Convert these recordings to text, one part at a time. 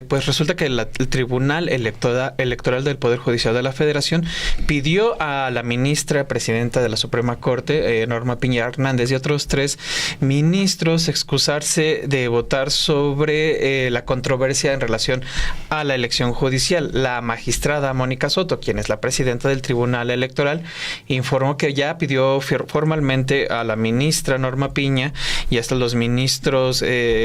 pues resulta que el Tribunal Electoral del Poder Judicial de la Federación pidió a la ministra presidenta de la Suprema Corte, Norma Piña Hernández, y otros 3 ministros excusarse de votar sobre la controversia en relación a la elección judicial. La magistrada Mónica Soto, quien es la presidenta del Tribunal Electoral, informó que ya pidió formalmente a la ministra Norma Piña y hasta los ministros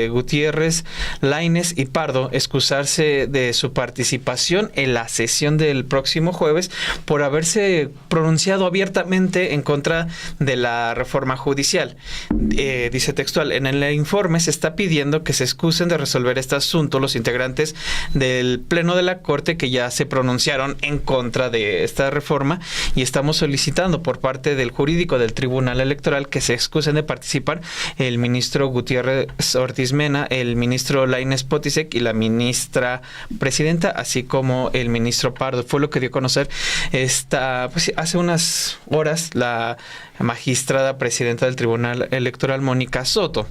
Gutiérrez, Lainez y Pardo excusarse de su participación en la sesión del próximo jueves por haberse pronunciado abiertamente en contra de la reforma judicial. Dice textual, en el informe se está pidiendo que se excusen de resolver este asunto los integrantes del Pleno de la Corte que ya se pronunciaron en contra de esta reforma, y estamos solicitando por parte del jurídico del Tribunal Electoral que se excusen de participar el ministro Gutiérrez Ortiz Mena, el ministro Lainez Potisek y la ministra presidenta, así como el ministro Pardo. Fue lo que dio a conocer pues, hace unas horas la magistrada presidenta del Tribunal Electoral, Mónica Soto.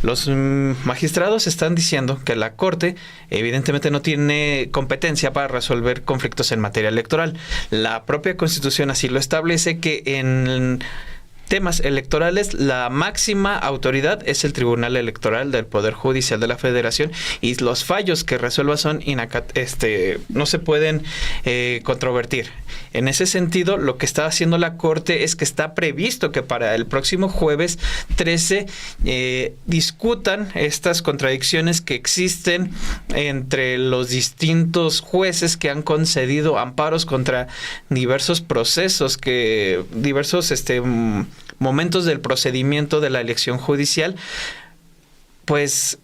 Los magistrados están diciendo que la Corte evidentemente no tiene competencia para resolver conflictos en materia electoral. La propia Constitución así lo establece, que en temas electorales la máxima autoridad es el Tribunal Electoral del Poder Judicial de la Federación, y los fallos que resuelva son no se pueden controvertir. En ese sentido, lo que está haciendo la Corte es que está previsto que para el próximo jueves 13 discutan estas contradicciones que existen entre los distintos jueces que han concedido amparos contra diversos procesos, diversos momentos del procedimiento de la elección judicial. Pues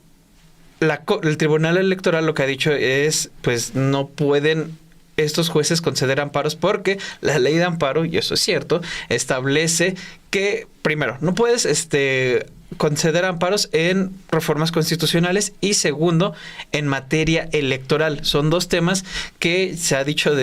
el Tribunal Electoral lo que ha dicho es, pues no pueden estos jueces conceder amparos porque la ley de amparo, y eso es cierto, establece que, primero, no puedes conceder amparos en reformas constitucionales, y segundo, en materia electoral. Son 2 temas que se ha dicho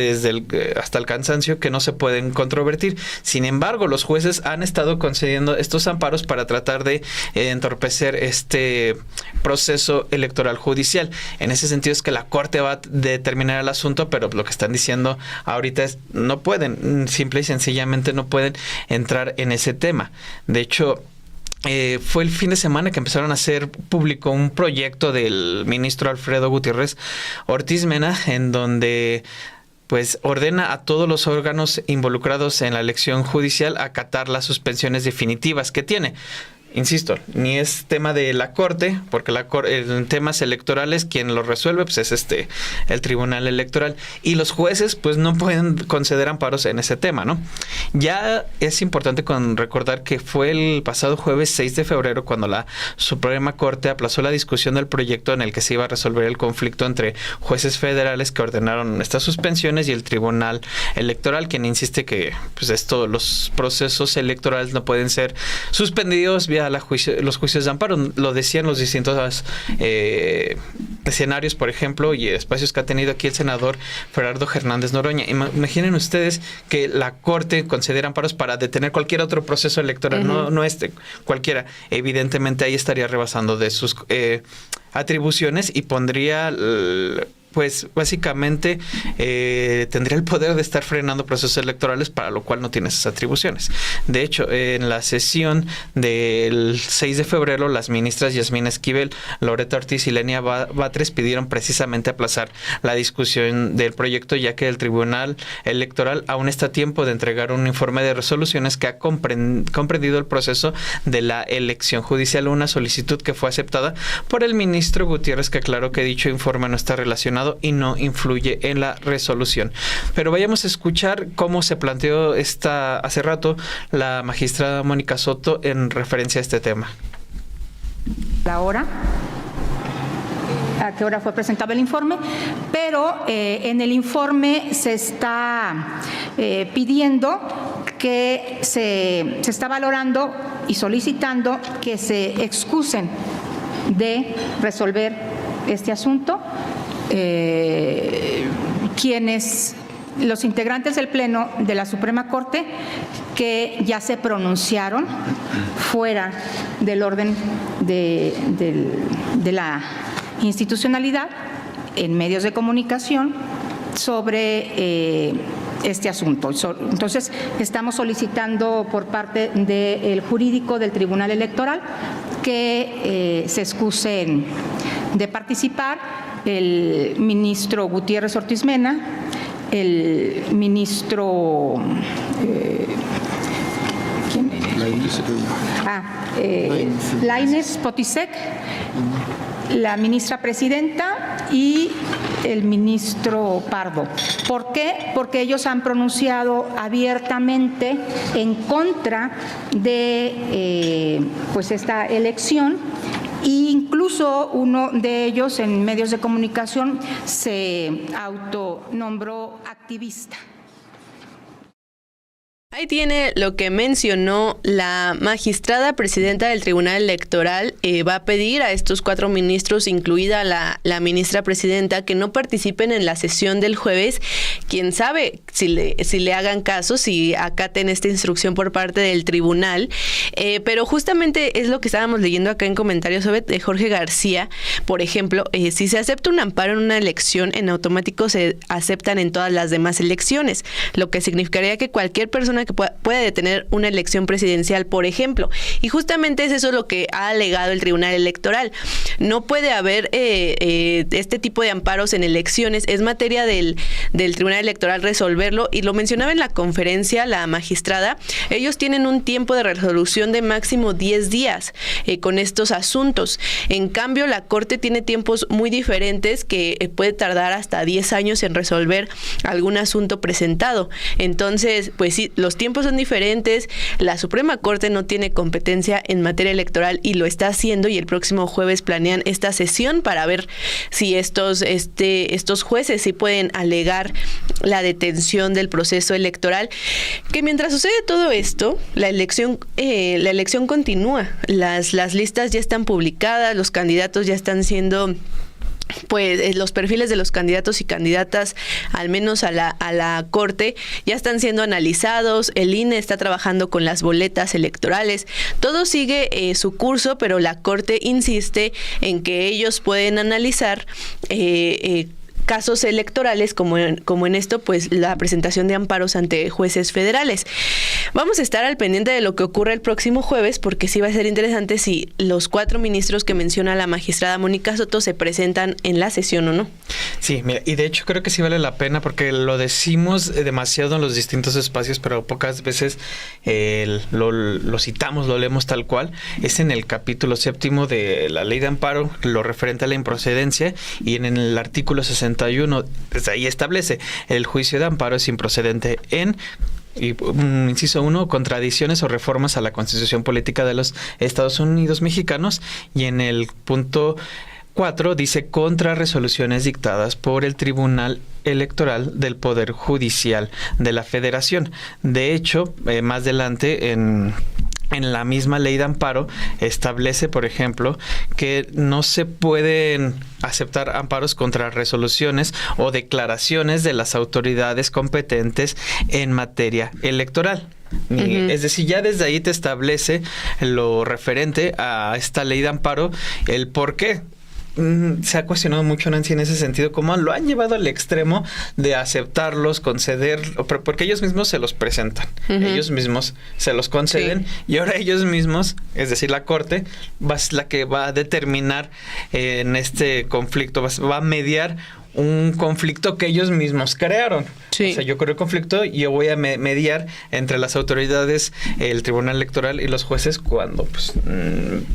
hasta el cansancio que no se pueden controvertir. Sin embargo, los jueces han estado concediendo estos amparos para tratar de entorpecer este proceso electoral judicial. En ese sentido es que la Corte va a determinar el asunto, pero lo que están diciendo ahorita es no pueden, simple y sencillamente no pueden entrar en ese tema. De hecho, fue el fin de semana que empezaron a hacer público un proyecto del ministro Alfredo Gutiérrez Ortiz Mena, en donde pues ordena a todos los órganos involucrados en la elección judicial acatar las suspensiones definitivas que tiene. Insisto, ni es tema de la Corte, porque en temas electorales quien lo resuelve pues es el Tribunal Electoral, y los jueces pues no pueden conceder amparos en ese tema, ¿no? Ya es importante recordar que fue el pasado jueves 6 de febrero cuando la Suprema Corte aplazó la discusión del proyecto en el que se iba a resolver el conflicto entre jueces federales que ordenaron estas suspensiones y el Tribunal Electoral, quien insiste que pues los procesos electorales no pueden ser suspendidos vía los juicios de amparo. Lo decían los distintos escenarios, por ejemplo, y espacios que ha tenido aquí el senador Gerardo Hernández Noroña. Imaginen ustedes que la Corte concediera amparos para detener cualquier otro proceso electoral, no cualquiera. Evidentemente ahí estaría rebasando de sus atribuciones y pondría pues básicamente tendría el poder de estar frenando procesos electorales, para lo cual no tiene esas atribuciones. De hecho, en la sesión del 6 de febrero, las ministras Yasmín Esquivel, Loreta Ortiz y Lenia Batres pidieron precisamente aplazar la discusión del proyecto, ya que el Tribunal Electoral aún está a tiempo de entregar un informe de resoluciones que ha comprendido el proceso de la elección judicial, una solicitud que fue aceptada por el ministro Gutiérrez, que aclaró que dicho informe no está relacionado y no influye en la resolución. Pero vayamos a escuchar cómo se planteó hace rato la magistrada Mónica Soto en referencia a este tema. La hora, a qué hora fue presentado el informe, pero en el informe se está pidiendo que se está valorando y solicitando que se excusen de resolver este asunto los integrantes del Pleno de la Suprema Corte que ya se pronunciaron fuera del orden de la institucionalidad, en medios de comunicación sobre este asunto. Entonces, estamos solicitando por parte del jurídico del Tribunal Electoral que se excusen de participar el ministro Gutiérrez Ortiz Mena, el ministro Lainez Potisek, la ministra presidenta y el ministro Pardo. ¿Por qué? Porque ellos han pronunciado abiertamente en contra de pues esta elección. E incluso uno de ellos en medios de comunicación se autonombró activista. Ahí tiene lo que mencionó la magistrada presidenta del Tribunal Electoral. Va a pedir a estos 4 ministros, incluida la ministra presidenta, que no participen en la sesión del jueves. Quién sabe si le hagan caso, si acaten esta instrucción por parte del tribunal. Pero justamente es lo que estábamos leyendo acá en comentarios de Jorge García. Por ejemplo, si se acepta un amparo en una elección, en automático se aceptan en todas las demás elecciones, lo que significaría que cualquier persona que pueda detener una elección presidencial, por ejemplo. Y justamente es eso lo que ha alegado el Tribunal Electoral. No puede haber este tipo de amparos en elecciones. Es materia del Tribunal Electoral resolverlo, y lo mencionaba en la conferencia la magistrada. Ellos tienen un tiempo de resolución de máximo 10 días con estos asuntos. En cambio, la Corte tiene tiempos muy diferentes, que puede tardar hasta 10 años en resolver algún asunto presentado. Entonces, pues sí, los tiempos son diferentes. La Suprema Corte no tiene competencia en materia electoral y lo está haciendo, y el próximo jueves planean esta sesión para ver si estos jueces sí pueden alegar la detención del proceso electoral. Que mientras sucede todo esto, la elección continúa. Las listas ya están publicadas, los candidatos ya están siendo, pues los perfiles de los candidatos y candidatas, al menos a la Corte, ya están siendo analizados. El INE está trabajando con las boletas electorales. Todo sigue su curso, pero la Corte insiste en que ellos pueden analizar casos electorales, como en esto, pues la presentación de amparos ante jueces federales. Vamos a estar al pendiente de lo que ocurre el próximo jueves, porque sí va a ser interesante si los 4 ministros que menciona la magistrada Mónica Soto se presentan en la sesión o no. Sí, mira, y de hecho creo que sí vale la pena, porque lo decimos demasiado en los distintos espacios, pero pocas veces lo citamos, lo leemos tal cual. Es en el capítulo 7 de la ley de amparo, lo referente a la improcedencia, y en el artículo 61, desde ahí establece: el juicio de amparo es improcedente en, y inciso 1, contradicciones o reformas a la Constitución Política de los Estados Unidos Mexicanos, y en el punto 4 dice: contra resoluciones dictadas por el Tribunal Electoral del Poder Judicial de la Federación. De hecho, más adelante en la misma ley de amparo establece, por ejemplo, que no se pueden aceptar amparos contra resoluciones o declaraciones de las autoridades competentes en materia electoral. Es decir, ya desde ahí te establece lo referente a esta ley de amparo, el por qué. Se ha cuestionado mucho, Nancy, en ese sentido, cómo lo han llevado al extremo de aceptarlos, conceder, porque ellos mismos se los presentan, ellos mismos se los conceden, y ahora ellos mismos, es decir, la Corte, es la que va a determinar en este conflicto, va a mediar un conflicto que ellos mismos crearon. Sí. O sea, yo creo el conflicto y yo voy a mediar entre las autoridades, el Tribunal Electoral y los jueces, cuando pues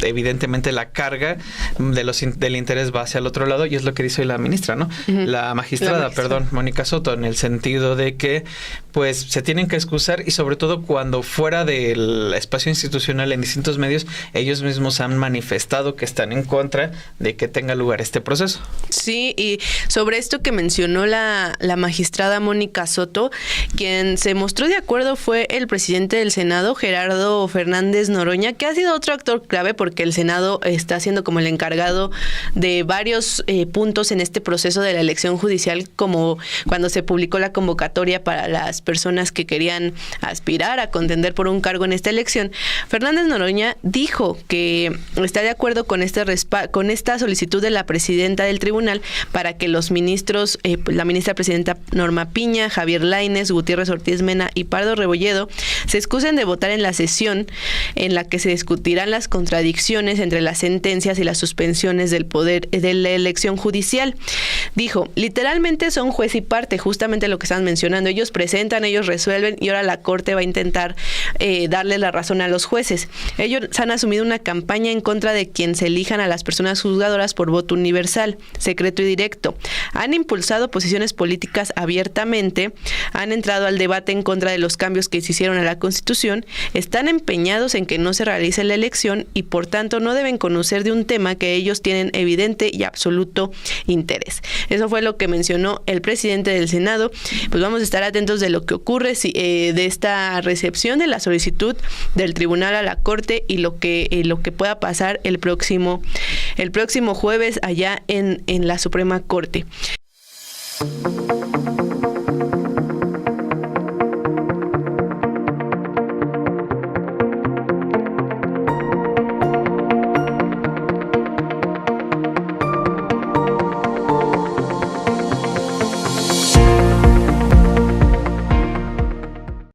evidentemente la carga del interés va hacia el otro lado, y es lo que dice hoy la ministra, ¿no? La magistrada, Mónica Soto, en el sentido de que pues se tienen que excusar, y sobre todo cuando fuera del espacio institucional en distintos medios, ellos mismos han manifestado que están en contra de que tenga lugar este proceso. Sí, y sobre esto que mencionó la magistrada Mónica Soto, quien se mostró de acuerdo fue el presidente del Senado, Gerardo Fernández Noroña, que ha sido otro actor clave, porque el Senado está siendo como el encargado de varios puntos en este proceso de la elección judicial, como cuando se publicó la convocatoria para las personas que querían aspirar a contender por un cargo en esta elección. Fernández Noroña dijo que está de acuerdo con esta solicitud de la presidenta del tribunal para que los ministros, la ministra presidenta Norma Piña, Javier Lainez, Gutiérrez Ortiz Mena y Pardo Rebolledo se excusen de votar en la sesión en la que se discutirán las contradicciones entre las sentencias y las suspensiones del poder de la elección judicial. Dijo, literalmente son juez y parte, justamente lo que están mencionando. Ellos presentan, ellos resuelven y ahora la Corte va a intentar darle la razón a los jueces. Ellos han asumido una campaña en contra de quien se elijan a las personas juzgadoras por voto universal, secreto y directo. Han impulsado posiciones políticas abiertamente, han entrado al debate en contra de los cambios que se hicieron a la Constitución, están empeñados en que no se realice la elección y por tanto no deben conocer de un tema que ellos tienen evidente y absoluto interés. Eso fue lo que mencionó el presidente del Senado. Pues vamos a estar atentos de lo que ocurre de esta recepción de la solicitud del tribunal a la Corte y lo que pueda pasar el próximo jueves allá en la Suprema Corte.